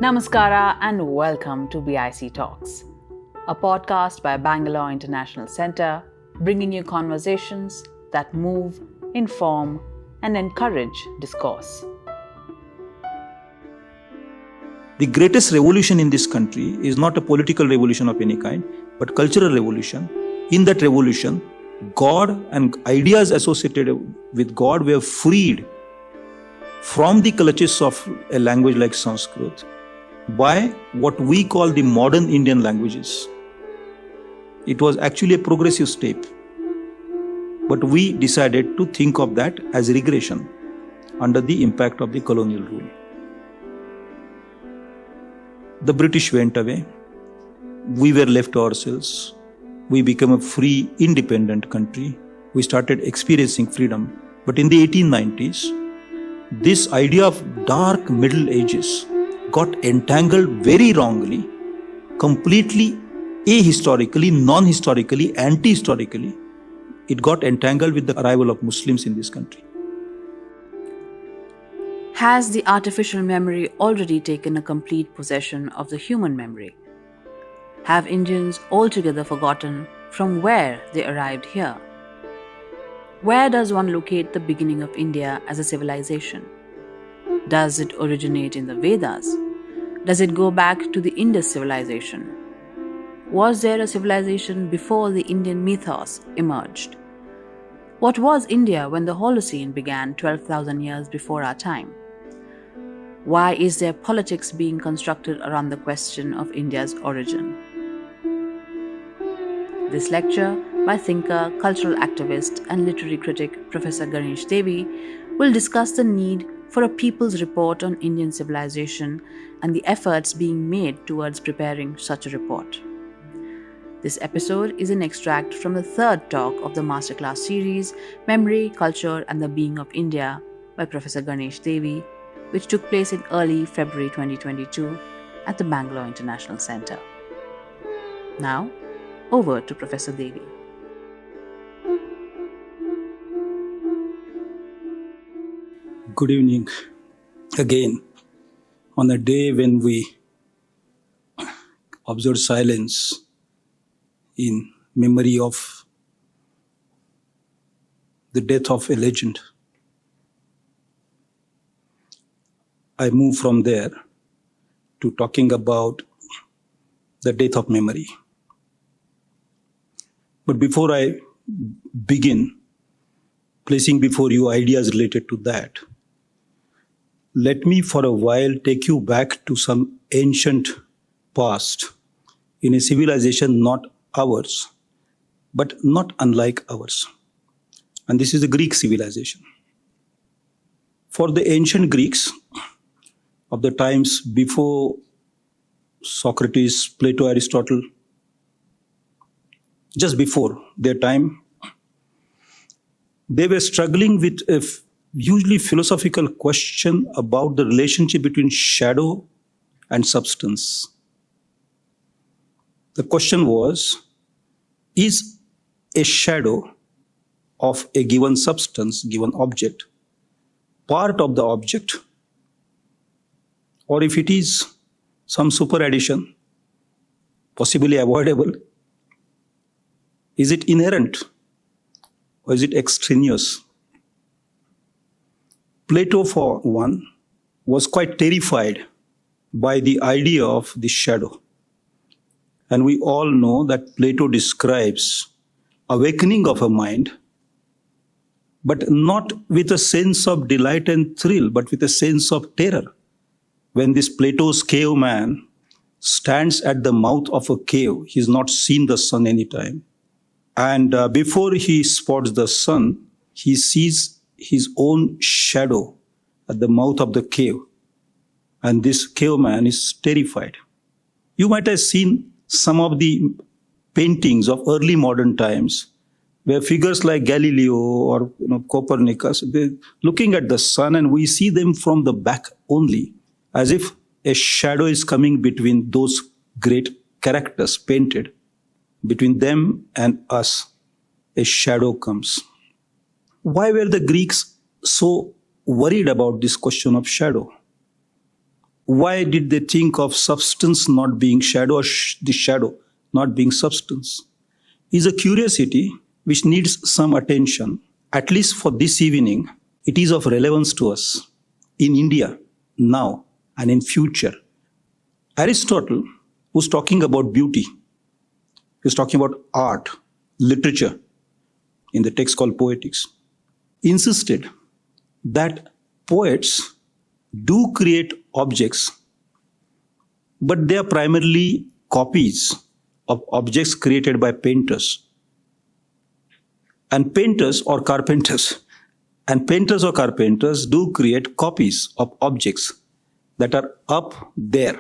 Namaskara and welcome to BIC Talks, a podcast by Bangalore International Centre, bringing you conversations that move, inform, and encourage discourse. The greatest revolution in this country is not a political revolution of any kind, but cultural revolution. In that revolution, God and ideas associated with God were freed from the clutches of a language like Sanskrit by what we call the modern Indian languages. It was actually a progressive step, but we decided to think of that as regression under the impact of the colonial rule. The British went away. We were left to ourselves. We became a free, independent country. We started experiencing freedom. But in the 1890s, this idea of dark Middle Ages got entangled very wrongly, completely ahistorically, non-historically, anti-historically. It got entangled with the arrival of Muslims in this country. Has the artificial memory already taken a complete possession of the human memory? Have Indians altogether forgotten from where they arrived here? Where does one locate the beginning of India as a civilization? Does it originate in the Vedas? Does it go back to the Indus civilization? Was there a civilization before the Indian mythos emerged? What was India when the Holocene began 12,000 years before our time? Why is there politics being constructed around the question of India's origin? This lecture by thinker, cultural activist and literary critic Professor N Devy will discuss the need for a people's report on Indian civilization and the efforts being made towards preparing such a report. This episode is an extract from the third talk of the masterclass series, Memory, Culture and the Being of India by Professor N Devy, which took place in early February 2022 at the Bangalore International Centre. Now, over to Professor Devy. Good evening again on a day when we observe silence in memory of the death of a legend. I move from there to talking about the death of memory. But before I begin placing before you ideas related to that, let me for a while take you back to some ancient past in a civilization not ours, but not unlike ours. And this is the Greek civilization. For the ancient Greeks of the times before Socrates, Plato, Aristotle, just before their time, they were struggling with a hugely philosophical question about the relationship between shadow and substance. The question was, is a shadow of a given substance, given object, part of the object? Or if it is some superaddition, possibly avoidable, is it inherent or is it extraneous? Plato, for one, was quite terrified by the idea of the shadow. And we all know that Plato describes awakening of a mind, but not with a sense of delight and thrill, but with a sense of terror. When this Plato's caveman stands at the mouth of a cave, he's not seen the sun anytime. And before he spots the sun, he sees his own shadow at the mouth of the cave. And this caveman is terrified. You might have seen some of the paintings of early modern times where figures like Galileo or Copernicus, they're looking at the sun and we see them from the back only, as if a shadow is coming between those great characters painted. Between them and us, a shadow comes. Why were the Greeks so worried about this question of shadow? Why did they think of substance not being shadow, or the shadow not being substance? Is a curiosity which needs some attention. At least for this evening, it is of relevance to us in India, now and in future. Aristotle was talking about beauty. He was talking about art, literature, in the text called Poetics. He insisted that poets do create objects, but they are primarily copies of objects created by painters. And painters or carpenters do create copies of objects that are up there.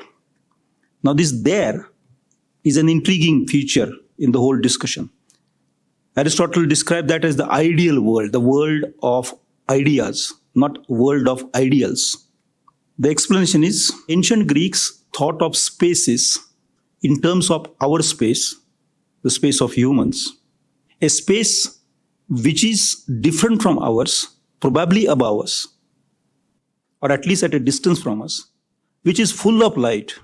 Now this there is an intriguing feature in the whole discussion. Aristotle described that as the ideal world, the world of ideas, not world of ideals. The explanation is ancient Greeks thought of spaces in terms of our space, the space of humans, a space which is different from ours, probably above us, or at least at a distance from us, which is full of light,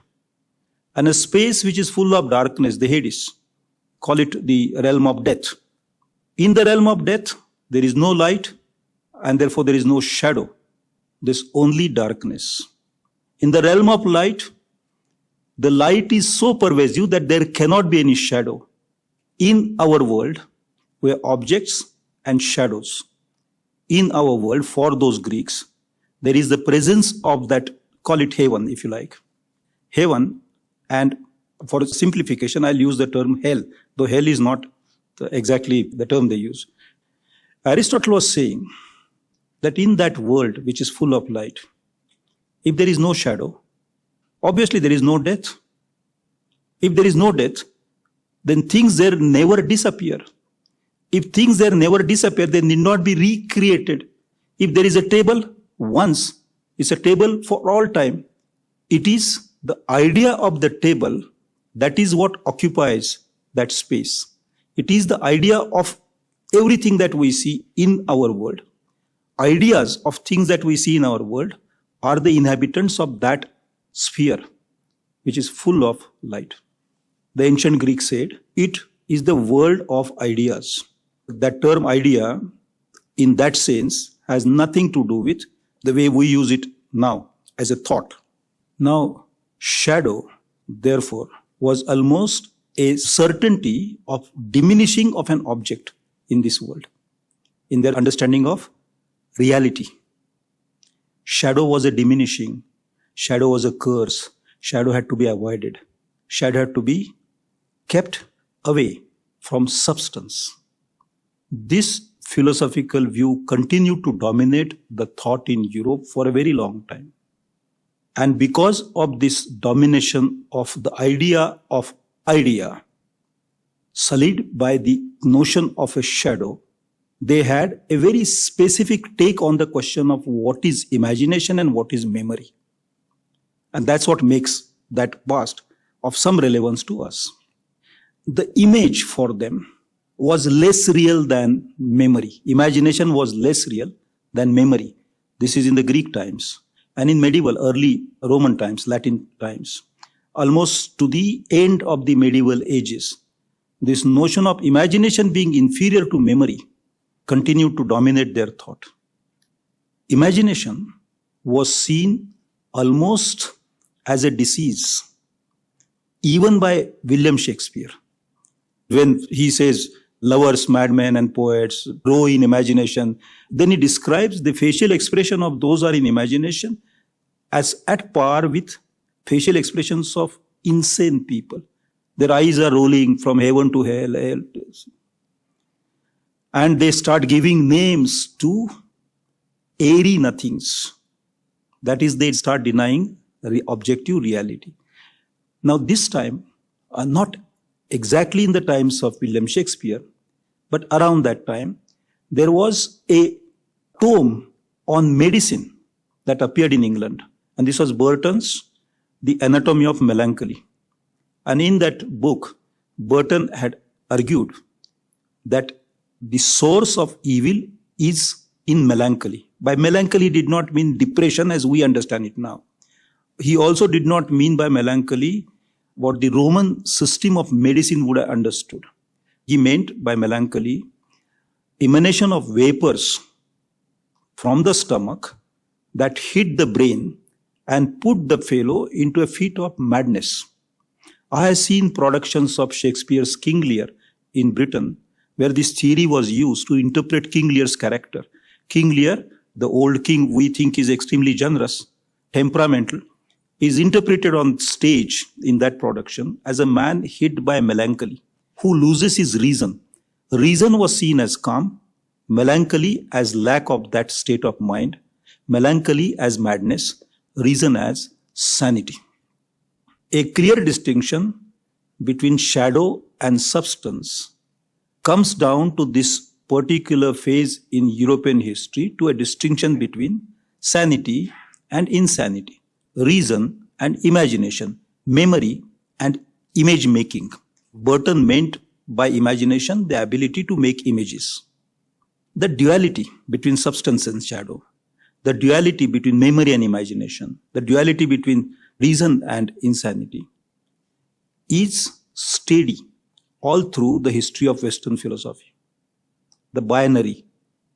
and a space which is full of darkness, the Hades, call it the realm of death. In the realm of death, there is no light, and therefore there is no shadow. There's only darkness. In the realm of light, the light is so pervasive that there cannot be any shadow. In our world, we are objects and shadows. In our world, for those Greeks, there is the presence of that, call it heaven if you like. Heaven, and for simplification, I'll use the term hell, though hell is not exactly the term they use. Aristotle was saying that in that world which is full of light, if there is no shadow, obviously there is no death. If there is no death, then things there never disappear. If things there never disappear, they need not be recreated. If there is a table once, it's a table for all time. It is the idea of the table that is what occupies that space. It is the idea of everything that we see in our world. Ideas of things that we see in our world are the inhabitants of that sphere, which is full of light. The ancient Greeks said, it is the world of ideas. That term idea, in that sense, has nothing to do with the way we use it now as a thought. Now, shadow, therefore, was almost a certainty of diminishing of an object in this world, in their understanding of reality. Shadow was a diminishing, shadow was a curse, shadow had to be avoided, shadow had to be kept away from substance. This philosophical view continued to dominate the thought in Europe for a very long time. And because of this domination of the idea, sullied by the notion of a shadow, they had a very specific take on the question of what is imagination and what is memory. And that's what makes that past of some relevance to us. The image for them was less real than memory. Imagination was less real than memory. This is in the Greek times. And in medieval, early Roman times, Latin times, almost to the end of the medieval ages, this notion of imagination being inferior to memory continued to dominate their thought. Imagination was seen almost as a disease, even by William Shakespeare. When he says, lovers, madmen, and poets grow in imagination, then he describes the facial expression of those who are in imagination as at par with facial expressions of insane people. Their eyes are rolling from heaven to hell. And they start giving names to airy nothings. That is, they start denying the objective reality. Now this time, not exactly in the times of William Shakespeare, but around that time, there was a tome on medicine that appeared in England. And this was Burton's The Anatomy of Melancholy. And in that book, Burton had argued that the source of evil is in melancholy. By melancholy did not mean depression as we understand it now. he also did not mean by melancholy what the Roman system of medicine would have understood. He meant by melancholy emanation of vapors from the stomach that hit the brain and put the fellow into a fit of madness. I have seen productions of Shakespeare's King Lear in Britain where this theory was used to interpret King Lear's character. King Lear, the old king we think is extremely generous, temperamental, is interpreted on stage in that production as a man hit by melancholy who loses his reason. Reason was seen as calm, melancholy as lack of that state of mind, melancholy as madness, reason as sanity. A clear distinction between shadow and substance comes down to this particular phase in European history to a distinction between sanity and insanity, reason and imagination, memory and image making. Burton meant by imagination the ability to make images. The duality between substance and shadow, the duality between memory and imagination, the duality between reason and insanity is steady all through the history of Western philosophy. The binary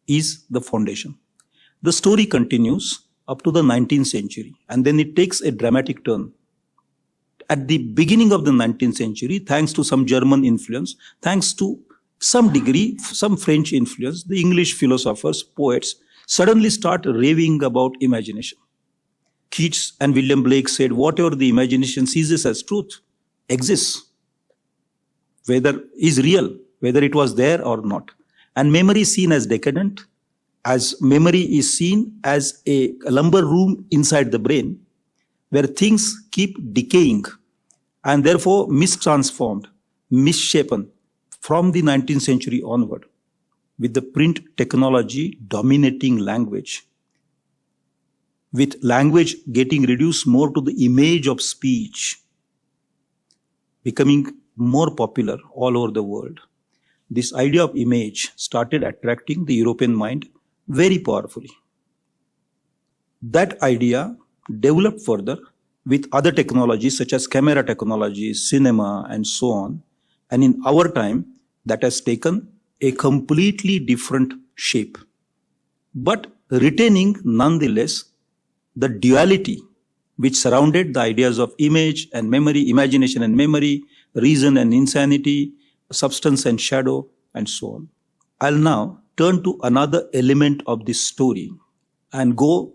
is the foundation. The story continues up to the 19th century and then it takes a dramatic turn. At the beginning of the 19th century, thanks to some German influence, thanks to some degree, some French influence, the English philosophers, poets suddenly start raving about imagination. Keats and William Blake said, whatever the imagination seizes as truth exists, whether is real, whether it was there or not. And memory is seen as decadent, as memory is seen as a lumber room inside the brain, where things keep decaying and therefore mistransformed, misshapen from the 19th century onward, with the print technology dominating language, with language getting reduced more to the image of speech, becoming more popular all over the world. This idea of image started attracting the European mind very powerfully. That idea developed further with other technologies such as camera technologies, cinema, and so on. And in our time, that has taken a completely different shape, but retaining nonetheless the duality which surrounded the ideas of image and memory, imagination and memory, reason and insanity, substance and shadow, and so on. I'll now turn to another element of this story and go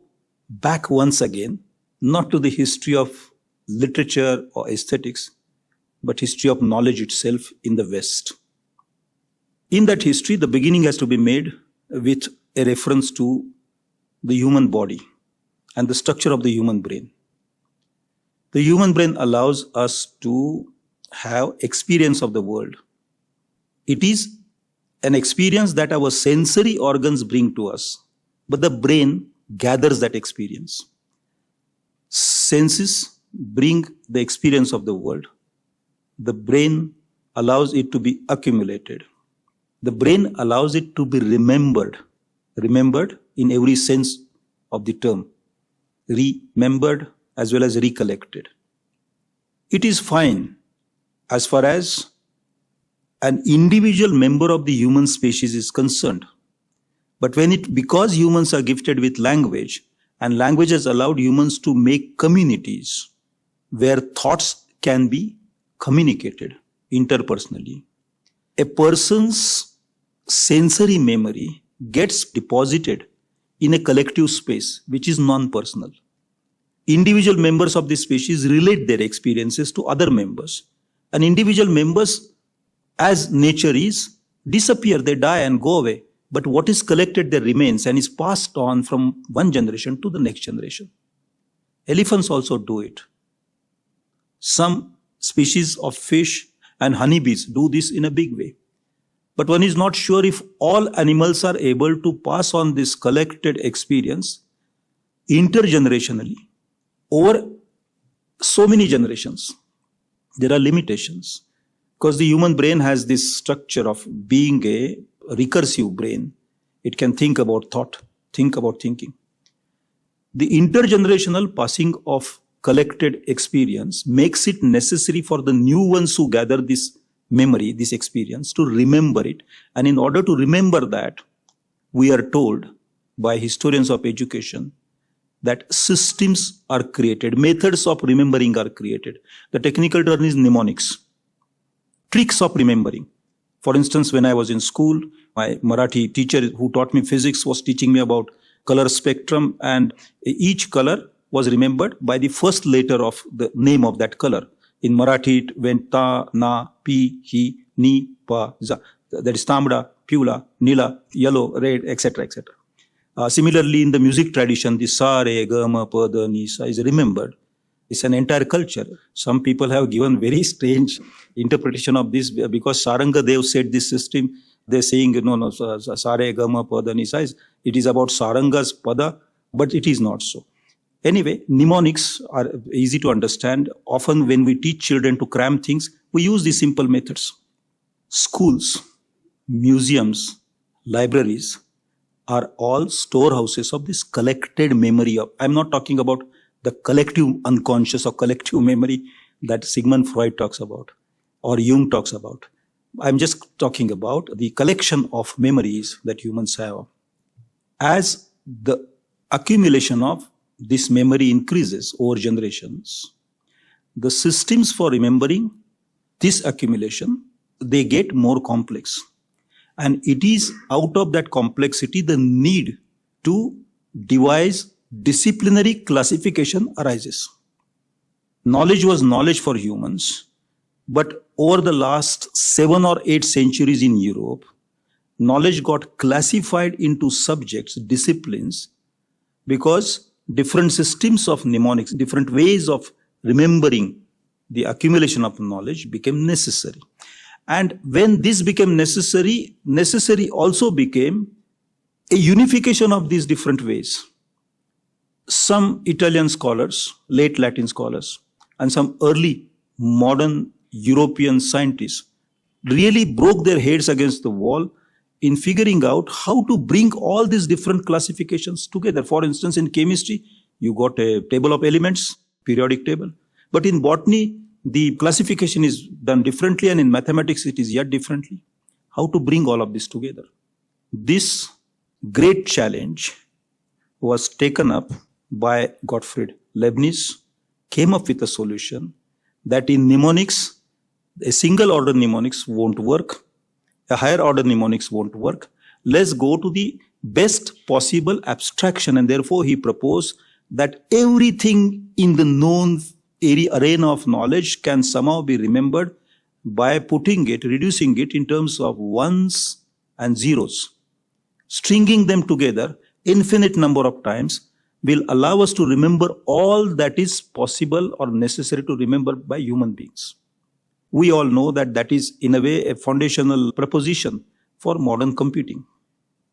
back once again, not to the history of literature or aesthetics, but history of knowledge itself in the West. In that history, the beginning has to be made with a reference to the human body and the structure of the human brain. The human brain allows us to have experience of the world. It is an experience that our sensory organs bring to us, but the brain gathers that experience. Senses bring the experience of the world. The brain allows it to be accumulated. The brain allows it to be remembered in every sense of the term, remembered as well as recollected. It is fine as far as an individual member of the human species is concerned. But because humans are gifted with language, and language has allowed humans to make communities where thoughts can be communicated interpersonally, a person's sensory memory gets deposited in a collective space which is non-personal. Individual members of the species relate their experiences to other members, and individual members, as nature is, disappear, they die and go away. But what is collected there remains and is passed on from one generation to the next generation. Elephants also do it. Some species of fish and honeybees do this in a big way. But one is not sure if all animals are able to pass on this collected experience intergenerationally over so many generations. There are limitations because the human brain has this structure of being a recursive brain. It can think about thought, think about thinking. The intergenerational passing of collected experience makes it necessary for the new ones who gather this memory, this experience, to remember it. And in order to remember that, we are told by historians of education that systems are created, methods of remembering are created. The technical term is mnemonics, tricks of remembering. For instance, when I was in school, my Marathi teacher who taught me physics was teaching me about color spectrum, and each color was remembered by the first letter of the name of that color. In Marathi, it went ta, na, pi, hi, ni, pa, za. That is tamda, pula, nila, yellow, red, etc., etc. Similarly, in the music tradition, the sa, re, ga, ma, pa, da, ni, sa is remembered. It's an entire culture. Some people have given very strange interpretation of this because Saranga Dev said this system. They're saying, no, sa, re, ga, ma, pa, da, ni, sa. It is about Saranga's pada, but it is not so. Anyway, mnemonics are easy to understand. Often when we teach children to cram things, we use these simple methods. Schools, museums, libraries are all storehouses of this collected memory of, I'm not talking about the collective unconscious or collective memory that Sigmund Freud talks about or Jung talks about. I'm just talking about the collection of memories that humans have. As the accumulation of this memory increases over generations, the systems for remembering this accumulation, they get more complex. And it is out of that complexity the need to devise disciplinary classification arises. Knowledge was knowledge for humans, but over the last 7 or 8 centuries in Europe, knowledge got classified into subjects, disciplines, because different systems of mnemonics, different ways of remembering the accumulation of knowledge became necessary. And when this became necessary also became a unification of these different ways. Some Italian scholars, late Latin scholars, and some early modern European scientists really broke their heads against the wall in figuring out how to bring all these different classifications together. For instance, in chemistry, you got a table of elements, periodic table. But in botany, the classification is done differently, and in mathematics, it is yet differently. How to bring all of this together? This great challenge was taken up by Gottfried Leibniz, came up with a solution that in mnemonics, a single order mnemonics won't work. A higher order mnemonics won't work. Let's go to the best possible abstraction. And therefore, he proposed that everything in the known arena of knowledge can somehow be remembered by reducing it in terms of ones and zeros. Stringing them together infinite number of times will allow us to remember all that is possible or necessary to remember by human beings. We all know that that is, in a way, a foundational proposition for modern computing.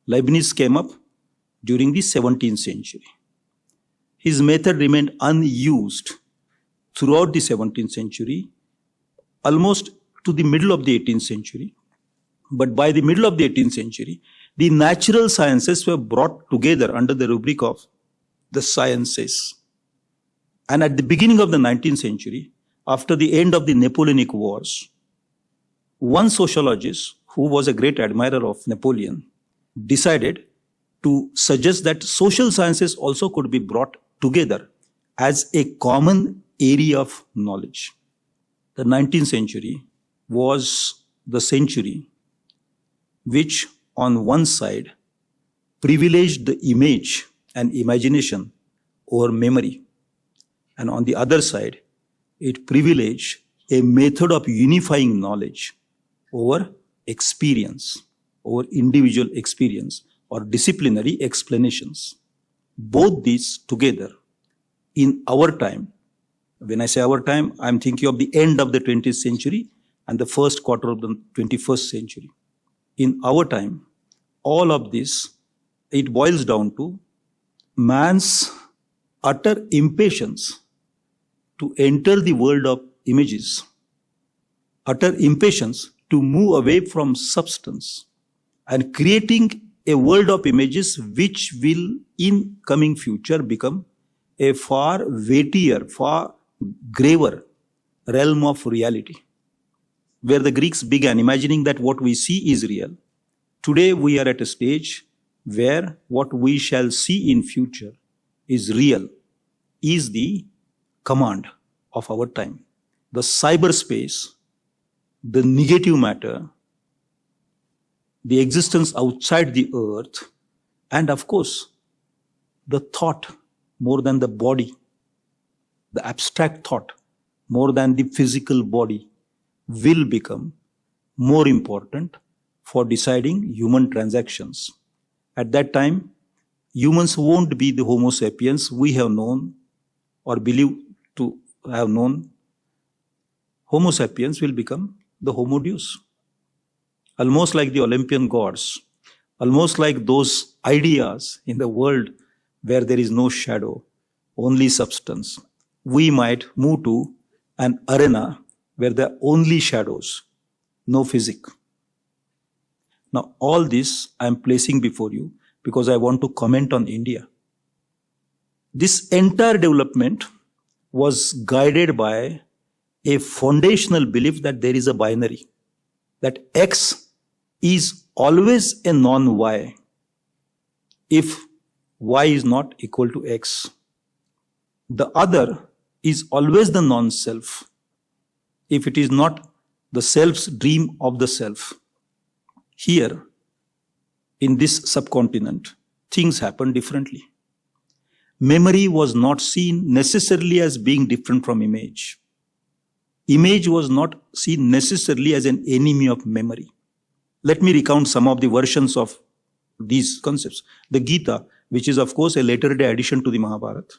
Leibniz came up during the 17th century. His method remained unused throughout the 17th century, almost to the middle of the 18th century. But by the middle of the 18th century, the natural sciences were brought together under the rubric of the sciences. And at the beginning of the 19th century, after the end of the Napoleonic Wars, one sociologist who was a great admirer of Napoleon decided to suggest that social sciences also could be brought together as a common area of knowledge. The 19th century was the century which, on one side, privileged the image and imagination over memory, and on the other side, it privileged a method of unifying knowledge over experience, over individual experience or disciplinary explanations. Both these together in our time, when I say our time, I'm thinking of the end of the 20th century and the first quarter of the 21st century. In our time, all of this, it boils down to man's utter impatience to enter the world of images, utter impatience to move away from substance and creating a world of images which will in coming future become a far weightier, far graver realm of reality, where the Greeks began imagining that what we see is real. Today we are at a stage where what we shall see in future is real, is the command of our time. The cyberspace, the negative matter, the existence outside the earth, and of course, the thought more than the body, the abstract thought more than the physical body will become more important for deciding human transactions. At that time, humans won't be the Homo sapiens we have known or believe to have known. Homo sapiens will become the Homo Deus. Almost like the Olympian gods, almost like those ideas in the world where there is no shadow, only substance. We might move to an arena where there are only shadows, no physics. Now, all this I am placing before you because I want to comment on India. This entire development was guided by a foundational belief that there is a binary, that X is always a non-Y if Y is not equal to X. The other is always the non-self if it is not the self's dream of the self. Here, in this subcontinent, things happen differently. Memory was not seen necessarily as being different from image. Image was not seen necessarily as an enemy of memory. Let me recount some of the versions of these concepts. The Gita, which is of course a later day addition to the Mahabharata,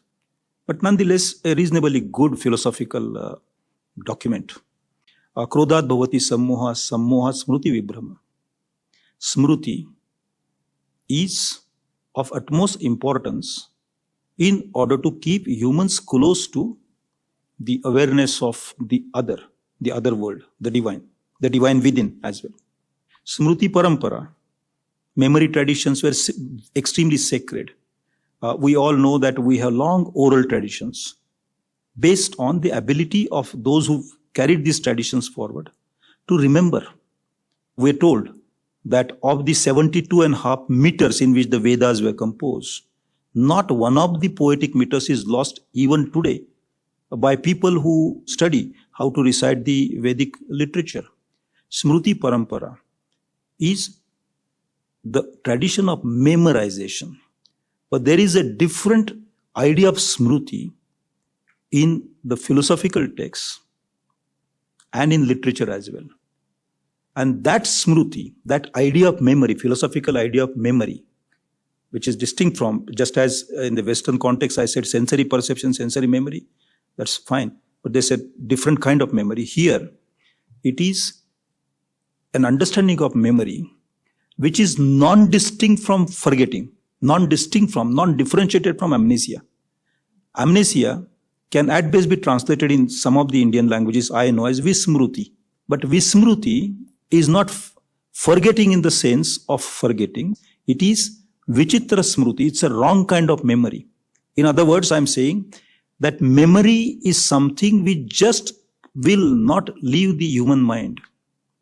but nonetheless a reasonably good philosophical document. Krodhat bhavati sammoha, sammoha smruti vibhrama. Smruti is of utmost importance in order to keep humans close to the awareness of the other world, the divine within as well. Smruti parampara, memory traditions were extremely sacred. We all know that we have long oral traditions based on the ability of those who carried these traditions forward to remember. We're told that of the 72.5 meters in which the Vedas were composed, not one of the poetic meters is lost even today by people who study how to recite the Vedic literature. Smruti parampara is the tradition of memorization. But there is a different idea of smruti in the philosophical texts and in literature as well. And that smruti, that idea of memory, philosophical idea of memory, which is distinct from, just as in the Western context I said sensory perception, sensory memory, that's fine. But there's a different kind of memory. Here, it is an understanding of memory which is non-distinct from forgetting, non-differentiated from amnesia. Amnesia can at best be translated in some of the Indian languages I know as Vismruti. But Vismruti is not forgetting in the sense of forgetting. It is Vichitra Smruti. It's a wrong kind of memory. In other words, I'm saying that memory is something which just will not leave the human mind.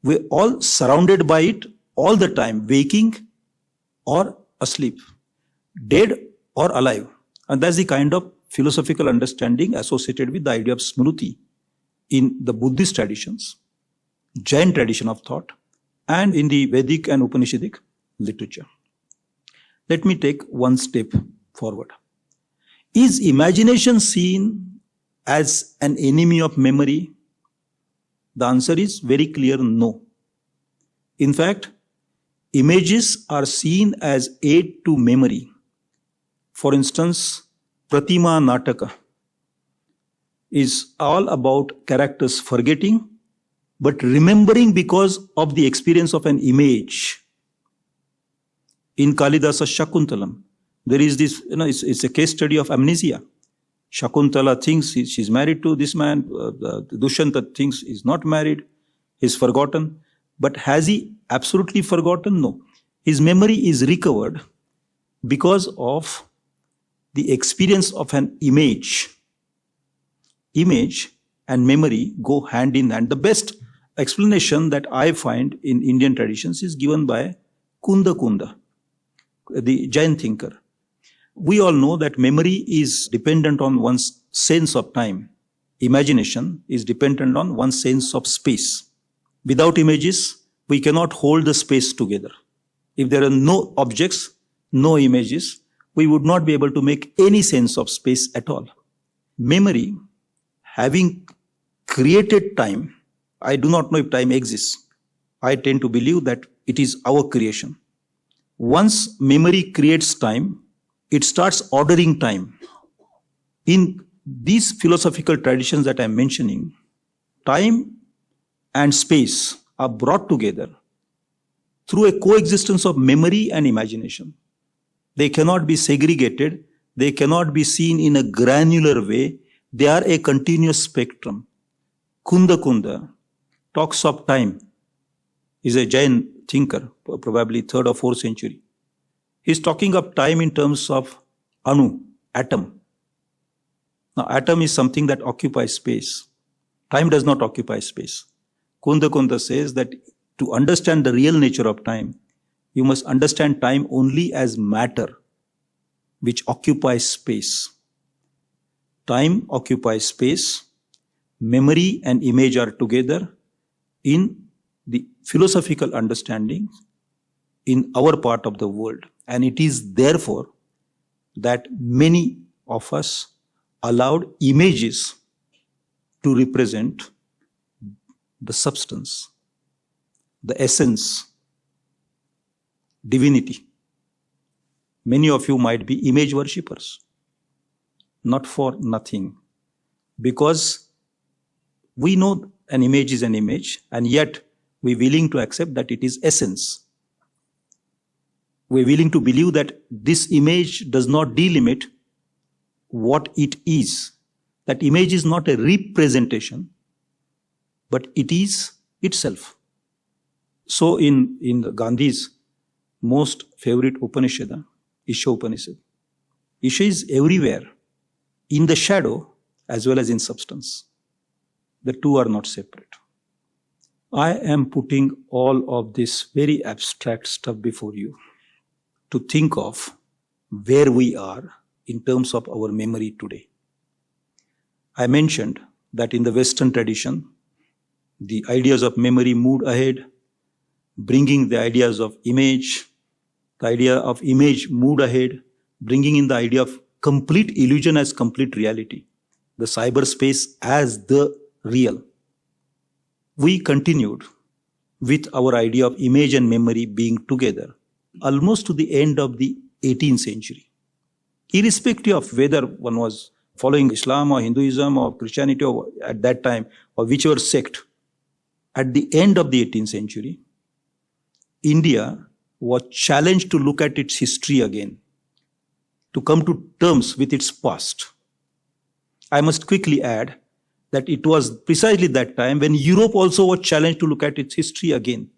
We're all surrounded by it all the time, waking or asleep, dead or alive. And that's the kind of philosophical understanding associated with the idea of smruti in the Buddhist traditions, Jain tradition of thought, and in the Vedic and Upanishadic literature. Let me take one step forward. Is imagination seen as an enemy of memory? The answer is very clear, no. In fact, images are seen as aid to memory. For instance, Pratima Nataka is all about characters forgetting but remembering because of the experience of an image. In Kalidasa's Shakuntalam, there is this, it's a case study of amnesia. Shakuntala thinks she's married to this man, Dushyanta thinks he's not married, he's forgotten. But has he absolutely forgotten? No. His memory is recovered because of the experience of an image and memory go hand in hand. The best explanation that I find in Indian traditions is given by Kunda, the Jain thinker. We all know that memory is dependent on one's sense of time. Imagination is dependent on one's sense of space. Without images, we cannot hold the space together. If there are no objects, no images, we would not be able to make any sense of space at all. Memory, having created time, I do not know if time exists. I tend to believe that it is our creation. Once memory creates time, it starts ordering time. In these philosophical traditions that I am mentioning, time and space are brought together through a coexistence of memory and imagination. They cannot be segregated. They cannot be seen in a granular way. They are a continuous spectrum. Kunda talks of time. He's a Jain thinker, probably 3rd or 4th century. He's talking of time in terms of anu, atom. Now, atom is something that occupies space. Time does not occupy space. Kunda says that to understand the real nature of time, you must understand time only as matter, which occupies space. Time occupies space. Memory and image are together in the philosophical understanding in our part of the world. And it is therefore that many of us allowed images to represent the substance, the essence, divinity. Many of you might be image worshippers, not for nothing, because we know an image is an image, and yet we're willing to accept that it is essence. We're willing to believe that this image does not delimit what it is. That image is not a representation, but it is itself. So in Gandhi's most favorite Upanishad, Isha Upanishad, Isha is everywhere, in the shadow as well as in substance. The two are not separate. I am putting all of this very abstract stuff before you to think of where we are in terms of our memory today. I mentioned that in the Western tradition, the ideas of memory moved ahead, bringing the ideas of image. The idea of image moved ahead, bringing in the idea of complete illusion as complete reality, the cyberspace as the real. We continued with our idea of image and memory being together almost to the end of the 18th century. Irrespective of whether one was following Islam or Hinduism or Christianity or at that time or whichever sect, at the end of the 18th century, India was challenged to look at its history again, to come to terms with its past. I must quickly add that it was precisely that time when Europe also was challenged to look at its history again.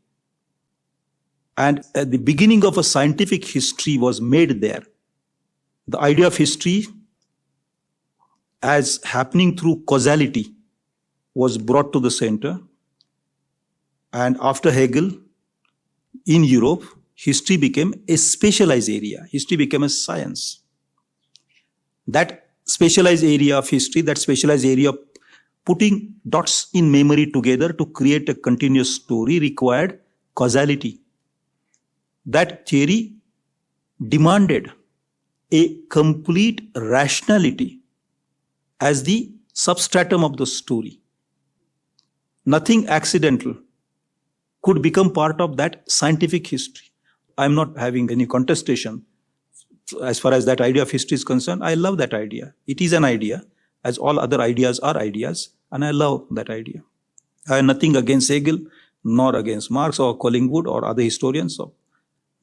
And at the beginning of a scientific history was made there. The idea of history as happening through causality was brought to the center. And after Hegel, in Europe, history became a specialized area. History became a science. That specialized area of history, that specialized area of putting dots in memory together to create a continuous story required causality. That theory demanded a complete rationality as the substratum of the story. Nothing accidental could become part of that scientific history. I'm not having any contestation as far as that idea of history is concerned. I love that idea. It is an idea, as all other ideas are ideas, and I love that idea. I have nothing against Hegel, nor against Marx or Collingwood or other historians.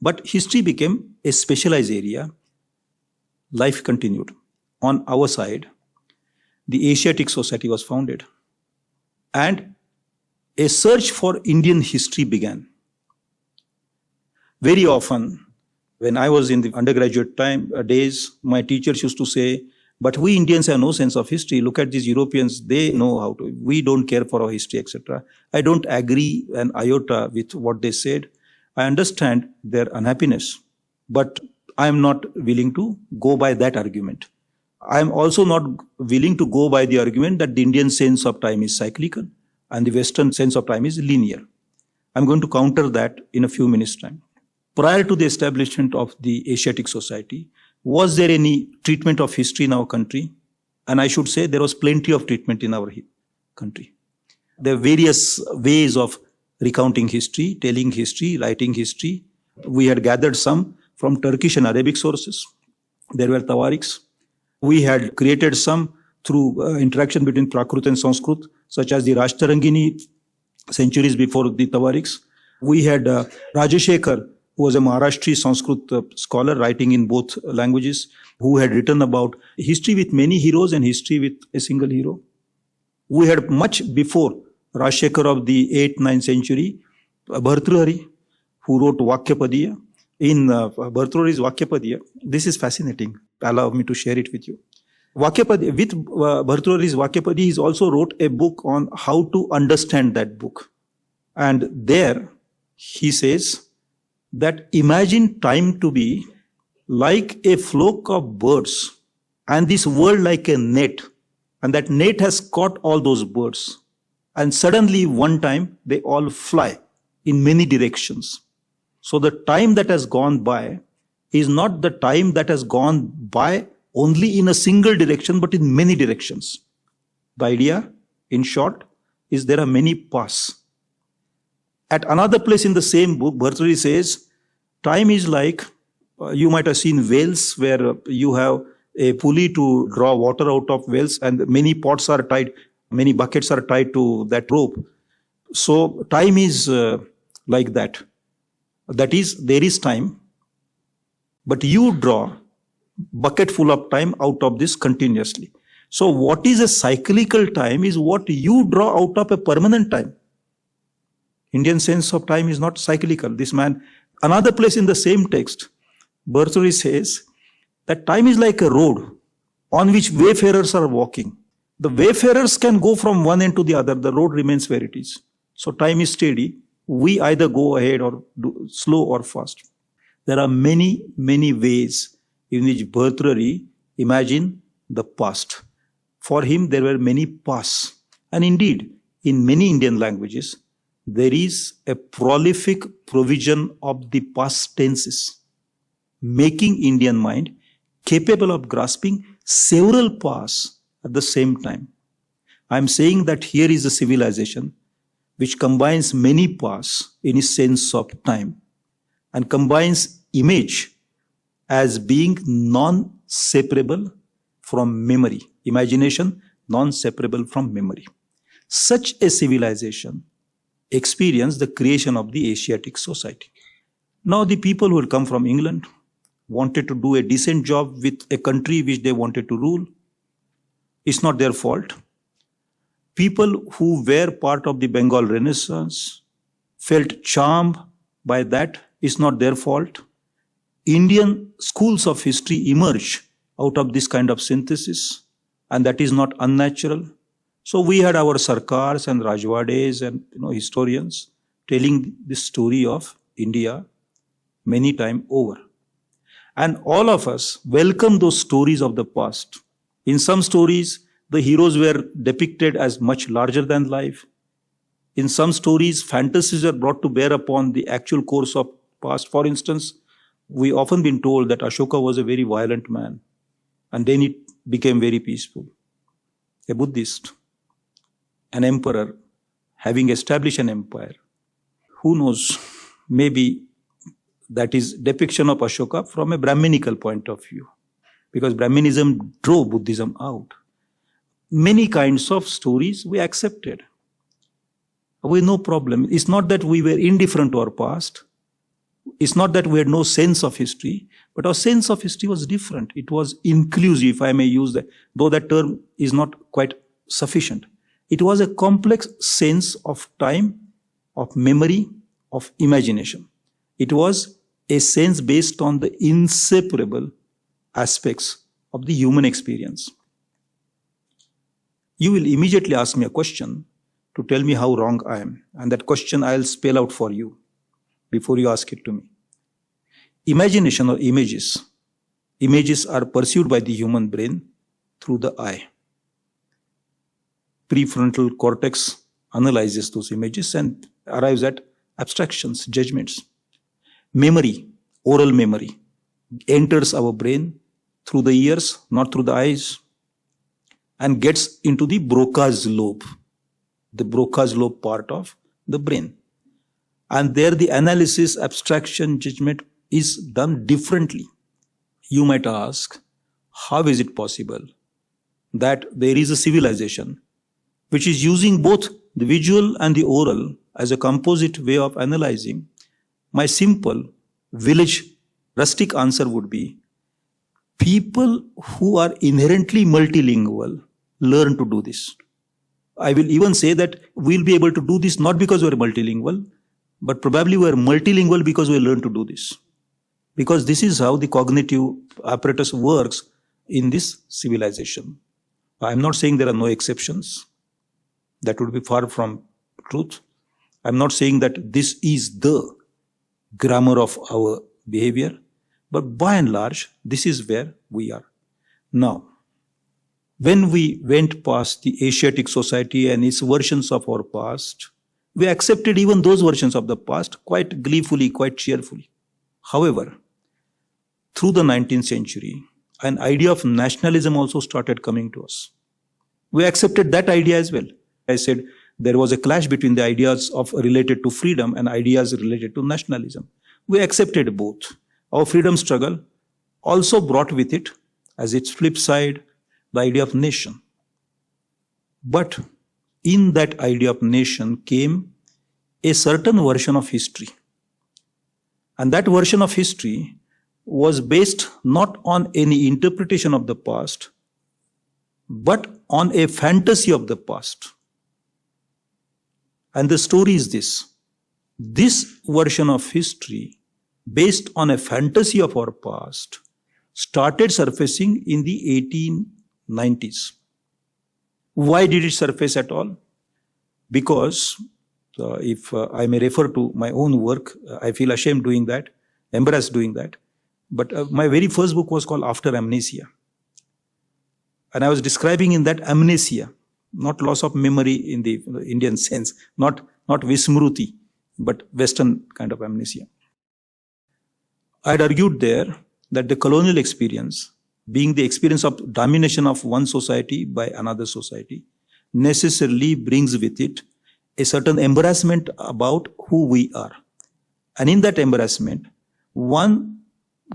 But history became a specialized area. Life continued. On our side, the Asiatic Society was founded, and a search for Indian history began. Very often, When I was in the undergraduate days, my teachers used to say, but we Indians have no sense of history. Look at these Europeans, they know how to. We don't care for our history, etc. I don't agree an iota with what they said. I understand their unhappiness, but I am not willing to go by that argument. I am also not willing to go by the argument that the Indian sense of time is cyclical and the Western sense of time is linear. I'm going to counter that in a few minutes' time. Prior to the establishment of the Asiatic Society, was there any treatment of history in our country? And I should say there was plenty of treatment in our country. There are various ways of recounting history, telling history, writing history. We had gathered some from Turkish and Arabic sources. There were tawarikhs. We had created some through interaction between Prakrit and Sanskrit, such as the Rashtarangini centuries before the tawarikhs. We had Rajashekar, who was a Maharashtri Sanskrit scholar writing in both languages, who had written about history with many heroes and history with a single hero. We had much before Rajashekar of the 8th, 9th century, Bhartrihari, who wrote Vakyapadiya. In Bhartrihari's Vakyapadiya, this is fascinating. Allow me to share it with you. Vakyapadiya, with Bhartrihari's Vakyapadiya, he also wrote a book on how to understand that book. And there he says that imagine time to be like a flock of birds and this world like a net, and that net has caught all those birds, and suddenly one time they all fly in many directions. So the time that has gone by is not the time that has gone by only in a single direction, but in many directions. The idea, in short, is there are many paths. At another place in the same book, Bhartrihari says, time is like, you might have seen wells where you have a pulley to draw water out of wells and many pots are tied, many buckets are tied to that rope. So time is like that. That is, there is time, but you draw bucket full of time out of this continuously. So what is a cyclical time is what you draw out of a permanent time. Indian sense of time is not cyclical. This man, another place in the same text, Bhartrihari says that time is like a road on which wayfarers are walking. The wayfarers can go from one end to the other. The road remains where it is. So time is steady. We either go ahead or do slow or fast. There are many, many ways in which Bhartrihari imagined the past. For him, there were many paths. And indeed, in many Indian languages, there is a prolific provision of the past tenses, making Indian mind capable of grasping several paths at the same time. I am saying that here is a civilization which combines many paths in its sense of time and combines image as being non-separable from memory, imagination non-separable from memory. Such a civilization experienced the creation of the Asiatic Society. Now the people who had come from England wanted to do a decent job with a country which they wanted to rule. It's not their fault. People who were part of the Bengal Renaissance felt charmed by that. It's not their fault. Indian schools of history emerged out of this kind of synthesis, and that is not unnatural. So we had our Sarkars and Rajwades and historians telling the story of India many times over. And all of us welcome those stories of the past. In some stories, the heroes were depicted as much larger than life. In some stories, fantasies are brought to bear upon the actual course of past. For instance, we often been told that Ashoka was a very violent man, and then it became very peaceful. A Buddhist, an emperor, having established an empire. Who knows, maybe that is depiction of Ashoka from a Brahminical point of view, because Brahminism drove Buddhism out. Many kinds of stories we accepted with no problem. It's not that we were indifferent to our past. It's not that we had no sense of history, but our sense of history was different. It was inclusive, if I may use that, though that term is not quite sufficient. It was a complex sense of time, of memory, of imagination. It was a sense based on the inseparable aspects of the human experience. You will immediately ask me a question to tell me how wrong I am, and that question I'll spell out for you before you ask it to me. Imagination or images. Images are pursued by the human brain through the eye. Prefrontal cortex analyzes those images and arrives at abstractions, judgments. Memory, oral memory, enters our brain through the ears, not through the eyes, and gets into the Broca's lobe, the Broca's lobe part of the brain. And there the analysis, abstraction, judgment is done differently. You might ask, how is it possible that there is a civilization which is using both the visual and the oral as a composite way of analyzing? My simple village rustic answer would be, people who are inherently multilingual learn to do this. I will even say that we'll be able to do this not because we're multilingual, but probably we're multilingual because we learn to do this. Because this is how the cognitive apparatus works in this civilization. I'm not saying there are no exceptions. That would be far from truth. I'm not saying that this is the grammar of our behavior, but by and large, this is where we are. Now, when we went past the Asiatic society and its versions of our past, we accepted even those versions of the past quite gleefully, quite cheerfully. However, through the 19th century, an idea of nationalism also started coming to us. We accepted that idea as well. I said there was a clash between the ideas of related to freedom and ideas related to nationalism. We accepted both. Our freedom struggle also brought with it, as its flip side, the idea of nation. But in that idea of nation came a certain version of history. And that version of history was based not on any interpretation of the past, but on a fantasy of the past. And the story is this. This version of history, based on a fantasy of our past, started surfacing in the 1890s. Why did it surface at all? Because if I may refer to my own work, I feel ashamed doing that, embarrassed doing that. But my very first book was called After Amnesia. And I was describing in that amnesia, not loss of memory in the Indian sense, not vismruti, but Western kind of amnesia. I had argued there that the colonial experience, being the experience of domination of one society by another society, necessarily brings with it a certain embarrassment about who we are. And in that embarrassment, one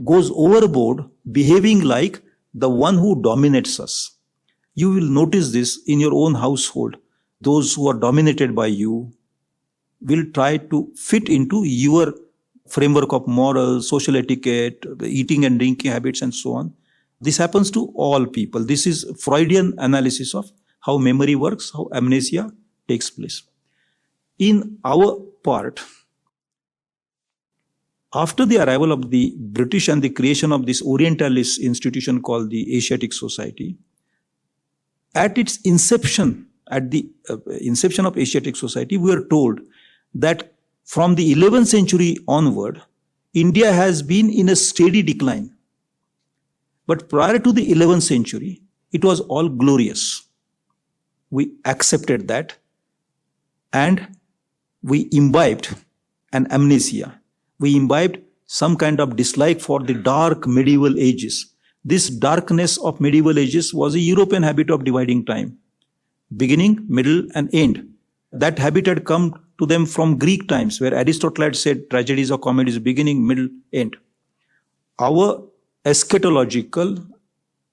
goes overboard behaving like the one who dominates us. You will notice this in your own household. Those who are dominated by you will try to fit into your framework of moral, social etiquette, the eating and drinking habits and so on. This happens to all people. This is Freudian analysis of how memory works, how amnesia takes place. In our part, after the arrival of the British and the creation of this Orientalist institution called the Asiatic Society, at its inception, at the inception of Asiatic Society, we are told that from the 11th century onward, India has been in a steady decline. But prior to the 11th century, it was all glorious. We accepted that and we imbibed an amnesia. We imbibed some kind of dislike for the dark medieval ages. This darkness of medieval ages was a European habit of dividing time, beginning, middle, and end. That habit had come to them from Greek times, where Aristotle had said tragedies or comedies beginning, middle, end. Our eschatological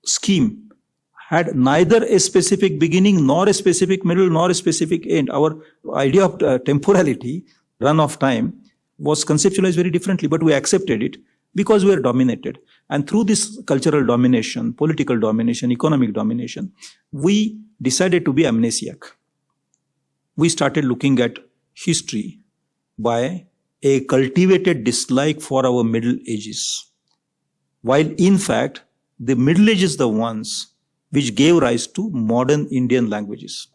scheme had neither a specific beginning, nor a specific middle, nor a specific end. Our idea of temporality, run of time, was conceptualized very differently, but we accepted it because we were dominated. And through this cultural domination, political domination, economic domination, we decided to be amnesiac. We started looking at history by a cultivated dislike for our Middle Ages, while in fact, the Middle Ages the ones which gave rise to modern Indian languages.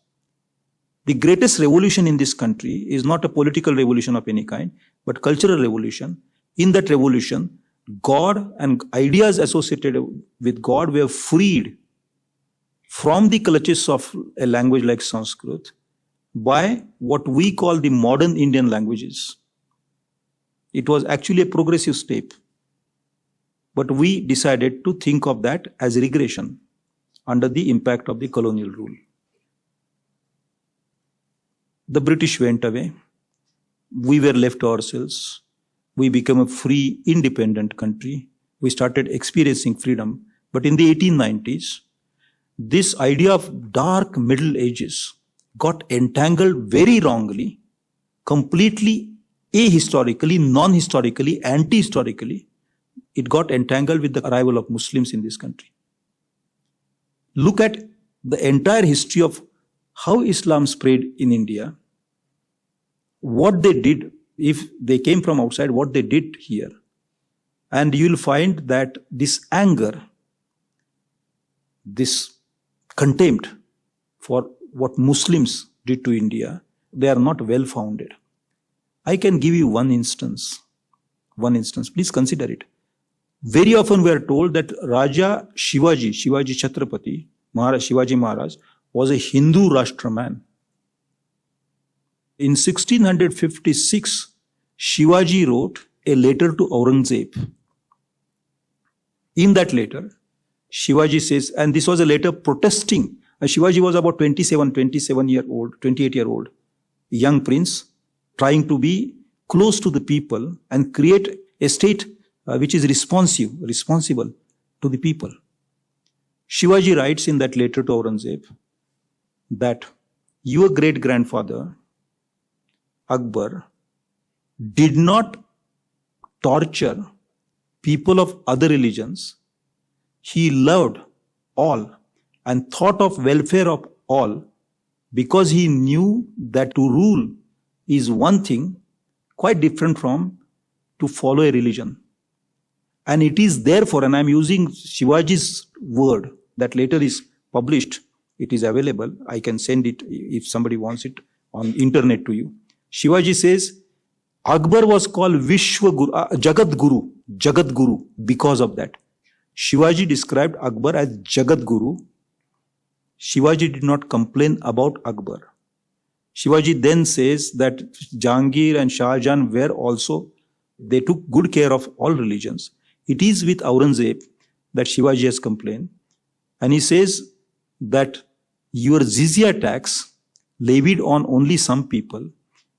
The greatest revolution in this country is not a political revolution of any kind, but cultural revolution. In that revolution, God and ideas associated with God were freed from the clutches of a language like Sanskrit by what we call the modern Indian languages. It was actually a progressive step, but we decided to think of that as regression under the impact of the colonial rule. The British went away. We were left to ourselves. We became a free, independent country. We started experiencing freedom. But in the 1890s, this idea of dark Middle Ages got entangled very wrongly, completely ahistorically, non-historically, anti-historically. It got entangled with the arrival of Muslims in this country. Look at the entire history of how Islam spread in India, what they did, if they came from outside, what they did here. And you'll find that this anger, this contempt for what Muslims did to India, they are not well founded. I can give you one instance. Please consider it. Very often we are told that Raja Shivaji Chhatrapati, Shivaji Maharaj, was a Hindu Rashtraman. In 1656, Shivaji wrote a letter to Aurangzeb. In that letter, Shivaji says, and this was a letter protesting. Shivaji was about 28-year-old, young prince, trying to be close to the people and create a state which is responsible to the people. Shivaji writes in that letter to Aurangzeb that your great-grandfather, Akbar, did not torture people of other religions. He loved all and thought of welfare of all because he knew that to rule is one thing quite different from to follow a religion. And it is therefore, and I am using Shivaji's word, that later is published, it is available, I can send it if somebody wants it on internet to you. Shivaji says, Akbar was called Jagat Guru because of that. Shivaji described Akbar as Jagat Guru. Shivaji did not complain about Akbar. Shivaji then says that Jahangir and Shah Jahan were also, they took good care of all religions. It is with Aurangzeb that Shivaji has complained. And he says that your jizya tax levied on only some people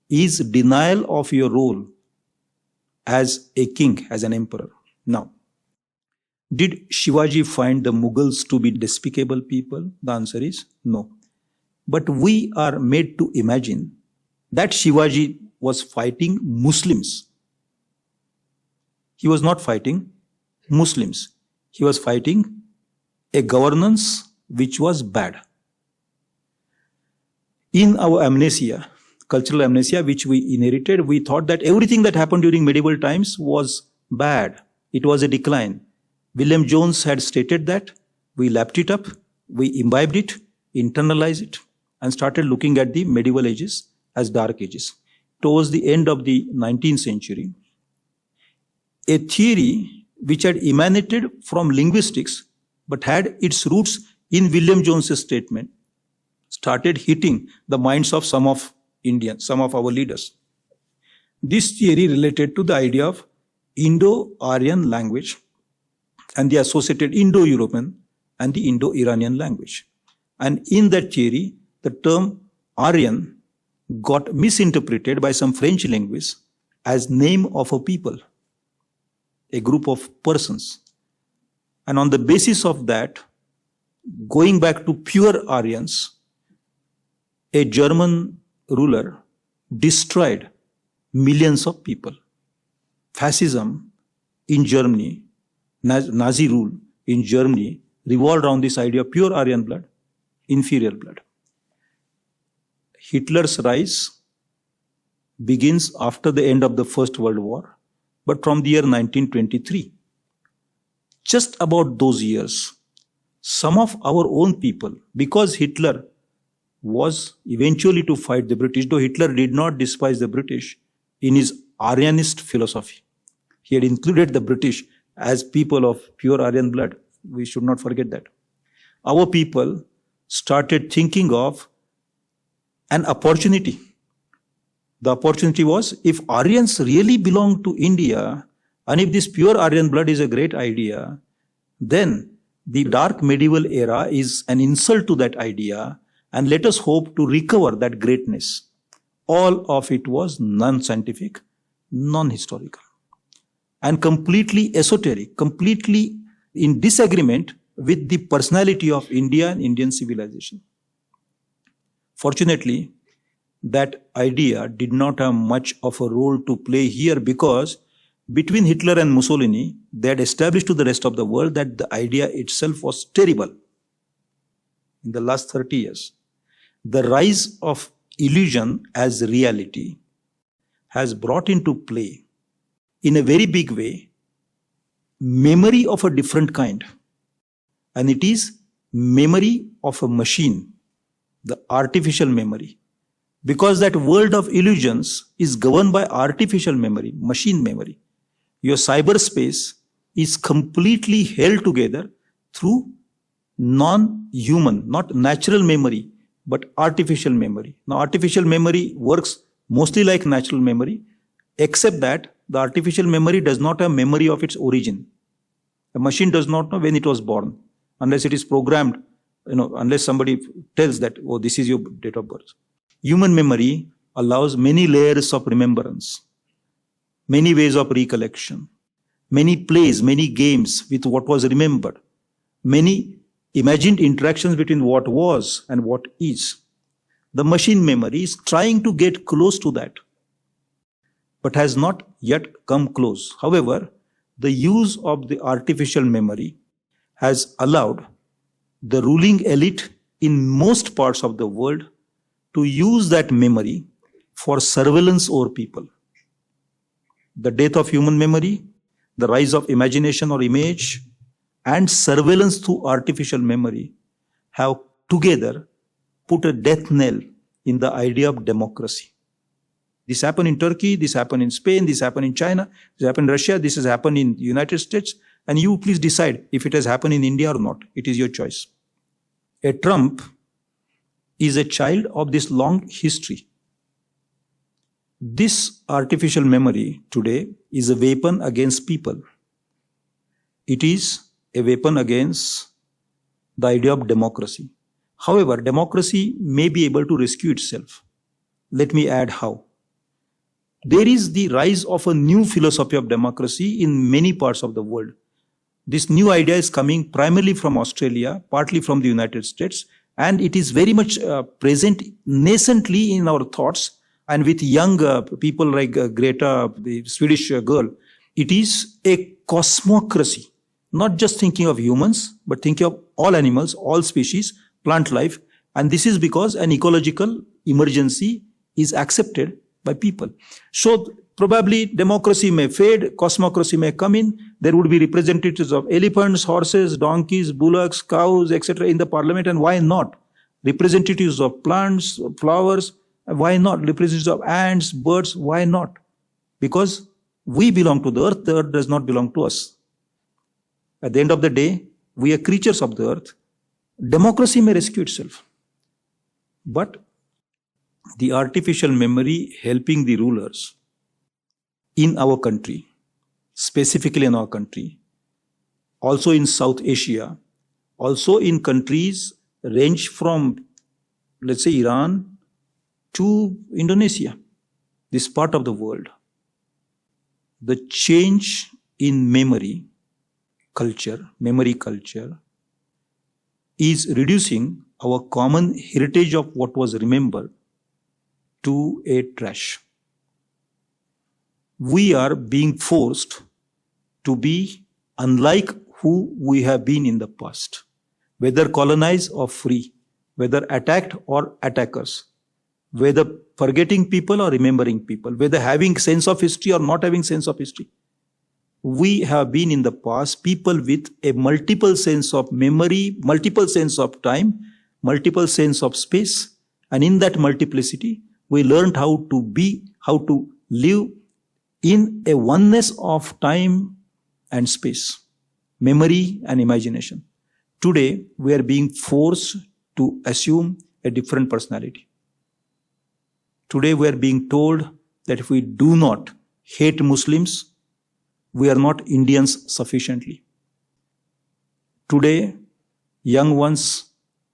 is denial of your role as a king, as an emperor. Now, did Shivaji find the Mughals to be despicable people? The answer is no. But we are made to imagine that Shivaji was fighting Muslims. He was not fighting Muslims. He was fighting a governance which was bad. In our amnesia, cultural amnesia which we inherited, we thought that everything that happened during medieval times was bad. It was a decline. William Jones had stated that. We lapped it up, we imbibed it, internalized it, and started looking at the medieval ages as dark ages. Towards the end of the 19th century, a theory which had emanated from linguistics but had its roots in William Jones's statement started hitting the minds of some of Indians, some of our leaders. This theory related to the idea of Indo-Aryan language and the associated Indo-European and the Indo-Iranian language. And in that theory, the term Aryan got misinterpreted by some French linguists as name of a people, a group of persons. And on the basis of that, going back to pure Aryans, a German ruler destroyed millions of people. Fascism in Germany, Nazi rule in Germany revolved around this idea of pure Aryan blood, inferior blood. Hitler's rise begins after the end of the First World War, but from the year 1923. Just about those years, some of our own people, because Hitler was eventually to fight the British, though Hitler did not despise the British in his Aryanist philosophy. He had included the British as people of pure Aryan blood. We should not forget that. Our people started thinking of an opportunity. The opportunity was, if Aryans really belong to India, and if this pure Aryan blood is a great idea, then the dark medieval era is an insult to that idea, and let us hope to recover that greatness. All of it was non-scientific, non-historical, and completely esoteric, completely in disagreement with the personality of India and Indian civilization. Fortunately, that idea did not have much of a role to play here, because between Hitler and Mussolini, they had established to the rest of the world that the idea itself was terrible. In the last 30 years, the rise of illusion as reality has brought into play, in a very big way, memory of a different kind. And it is memory of a machine, the artificial memory. Because that world of illusions is governed by artificial memory, machine memory. Your cyberspace is completely held together through non-human, not natural memory, but artificial memory. Now, artificial memory works mostly like natural memory, except that the artificial memory does not have memory of its origin. A machine does not know when it was born, unless it is programmed, unless somebody tells that, oh, this is your date of birth. Human memory allows many layers of remembrance, many ways of recollection, many plays, many games with what was remembered, many imagined interactions between what was and what is. The machine memory is trying to get close to that, but has not yet come close. However, the use of the artificial memory has allowed the ruling elite in most parts of the world to use that memory for surveillance over people. The death of human memory, the rise of imagination or image, and surveillance through artificial memory have together put a death knell in the idea of democracy. This happened in Turkey, this happened in Spain, this happened in China, this happened in Russia, this has happened in the United States, and you please decide if it has happened in India or not. It is your choice. A Trump is a child of this long history. This artificial memory today is a weapon against people. It is a weapon against the idea of democracy. However, democracy may be able to rescue itself. Let me add how. There is the rise of a new philosophy of democracy in many parts of the world. This new idea is coming primarily from Australia, partly from the United States, and it is very much present nascently in our thoughts, and with young people like Greta, the Swedish girl. It is a cosmocracy, not just thinking of humans, but thinking of all animals, all species, plant life. And this is because an ecological emergency is accepted by people. So probably democracy may fade, cosmocracy may come in. There would be representatives of elephants, horses, donkeys, bullocks, cows, etc. in the parliament. And why not? Representatives of plants, flowers, why not? Representatives of ants, birds, why not? Because we belong to the earth does not belong to us. At the end of the day, we are creatures of the earth. Democracy may rescue itself. But the artificial memory helping the rulers in our country, specifically in our country, also in South Asia, also in countries range from, let's say, Iran to Indonesia, this part of the world. The change in memory culture is reducing our common heritage of what was remembered to a trash. We are being forced to be unlike who we have been in the past, whether colonized or free, whether attacked or attackers. whether forgetting people or remembering people, whether having sense of history or not having sense of history. We have been in the past people with a multiple sense of memory, multiple sense of time, multiple sense of space. And in that multiplicity, we learned how to be, how to live in a oneness of time and space, memory and imagination. Today, we are being forced to assume a different personality. Today, we are being told that if we do not hate Muslims, we are not Indians sufficiently. Today, young ones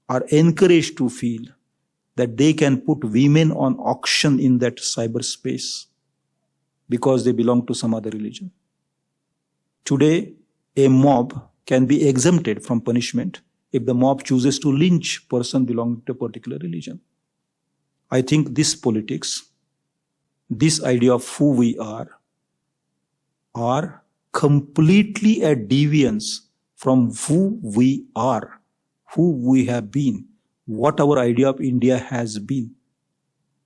are encouraged to feel that they can put women on auction in that cyberspace because they belong to some other religion. Today, a mob can be exempted from punishment if the mob chooses to lynch a person belonging to a particular religion. I think this politics, this idea of who we are completely a deviance from who we are, who we have been, what our idea of India has been.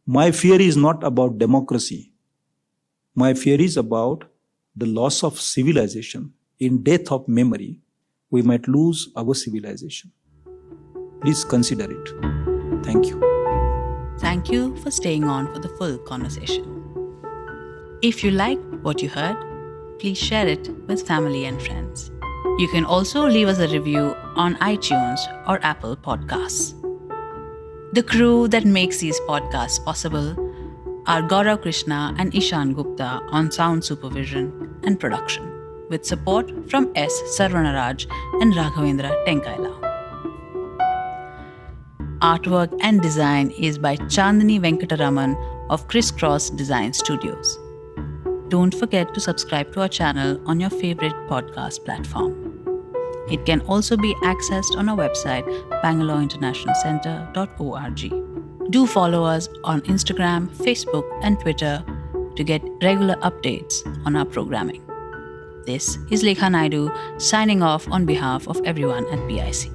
My fear is not about democracy. My fear is about the loss of civilization. In death of memory, we might lose our civilization. Please consider it. Thank you. Thank you for staying on for the full conversation. If you liked what you heard, please share it with family and friends. You can also leave us a review on iTunes or Apple Podcasts. The crew that makes these podcasts possible are Gaurav Krishna and Ishan Gupta on sound supervision and production, with support from S. Sarvanaraj and Raghavendra Tenkaila. Artwork and design is by Chandni Venkataraman of Crisscross Design Studios. Don't forget to subscribe to our channel on your favorite podcast platform. It can also be accessed on our website, bangaloreinternationalcenter.org. Do follow us on Instagram, Facebook, and Twitter to get regular updates on our programming. This is Lekha Naidu signing off on behalf of everyone at BIC.